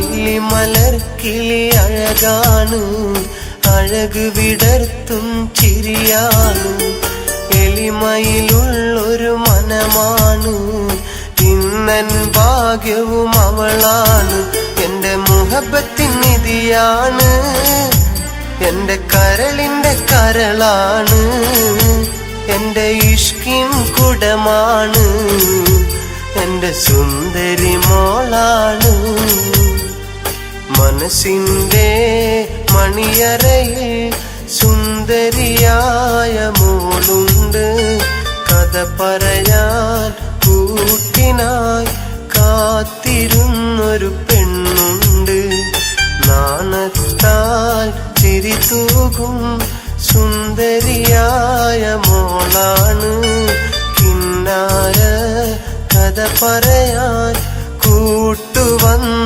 അല്ലി മലർക്കിളി അഴകാണ്, അഴക് വിടർത്തും ചിരിയാണ്. എളിമയിലുള്ളൊരു മനമാണ്, ഇന്നൻ ഭാഗ്യവും അവളാണ്. എന്റെ മുഹബത്തിൻ നിധിയാണ്, എന്റെ കരളിന്റെ കരളാണ്, എന്റെ ഇഷ്കിൻ കുടമാണ്, എന്റെ സുന്ദരി മോളാണ്. മനസ്സിന്റെ മണിയറയിൽ സുന്ദരിയായ മോളുണ്ട്. കഥ പറയാൻ കൂട്ടിനായി കാത്തിരുന്നൊരു പെണ്ണുണ്ട്. നാണത്താൽ ചിരി തൂകും സുന്ദരിയായ മോളാണ്. കിന്നാര കഥ പറയാൻ കൂട്ടുവന്നു